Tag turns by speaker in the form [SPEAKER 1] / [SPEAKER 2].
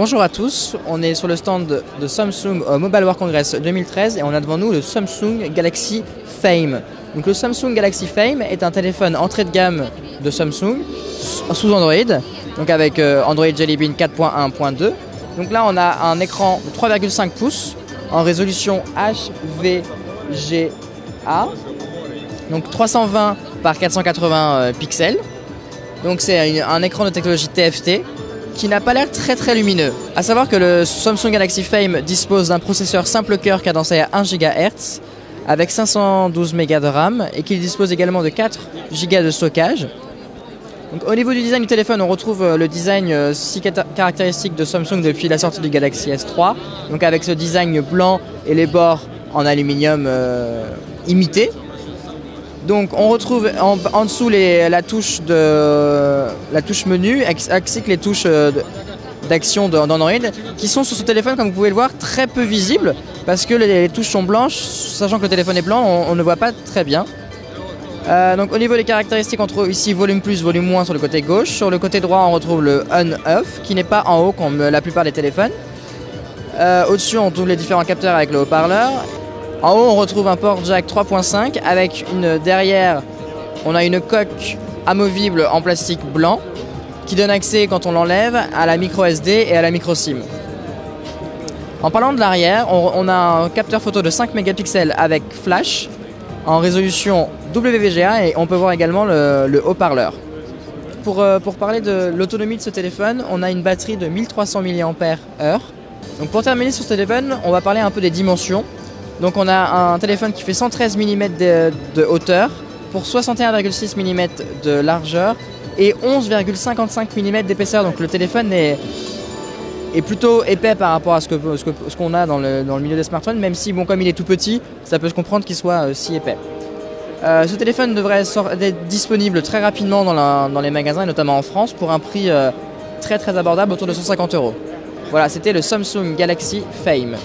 [SPEAKER 1] Bonjour à tous, on est sur le stand de Samsung au Mobile World Congress 2013 et on a devant nous le Samsung Galaxy Fame. Donc le Samsung Galaxy Fame est un téléphone entrée de gamme de Samsung sous Android, donc avec Android Jelly Bean 4.1.2. Donc là on a un écran de 3,5 pouces en résolution HVGA, donc 320 par 480 pixels. Donc c'est un écran de technologie TFT qui n'a pas l'air très lumineux. A savoir que le Samsung Galaxy Fame dispose d'un processeur simple cœur cadencé à 1 GHz avec 512 Mb de RAM et qu'il dispose également de 4 Go de stockage. Donc, au niveau du design du téléphone, on retrouve le design si caractéristique de Samsung depuis la sortie du Galaxy S3, donc avec ce design blanc et les bords en aluminium imité. Donc on retrouve en dessous la touche menu ainsi que les touches d'action d'Android qui sont sur ce téléphone, comme vous pouvez le voir, très peu visibles parce que les touches sont blanches, sachant que le téléphone est blanc, on ne voit pas très bien. Donc au niveau des caractéristiques, on trouve ici volume plus, volume moins sur le côté gauche. Sur le côté droit, on retrouve le on-off qui n'est pas en haut comme la plupart des téléphones. Au-dessus, on trouve les différents capteurs avec le haut-parleur. En haut, on retrouve un port jack 3.5 avec derrière, on a une coque amovible en plastique blanc qui donne accès, quand on l'enlève, à la micro SD et à la micro SIM. En parlant de l'arrière, on a un capteur photo de 5 mégapixels avec flash en résolution WVGA et on peut voir également le haut-parleur. Pour parler de l'autonomie de ce téléphone, on a une batterie de 1300 mAh. Donc pour terminer sur ce téléphone, on va parler un peu des dimensions. Donc on a un téléphone qui fait 113 mm de hauteur pour 61,6 mm de largeur et 11,55 mm d'épaisseur. Donc le téléphone est plutôt épais par rapport à ce qu'on a dans le milieu des smartphones, même si, bon, comme il est tout petit, ça peut se comprendre qu'il soit si épais. Ce téléphone devrait être disponible très rapidement dans les magasins, et notamment en France, pour un prix très abordable, autour de 150 €. Voilà, c'était le Samsung Galaxy Fame.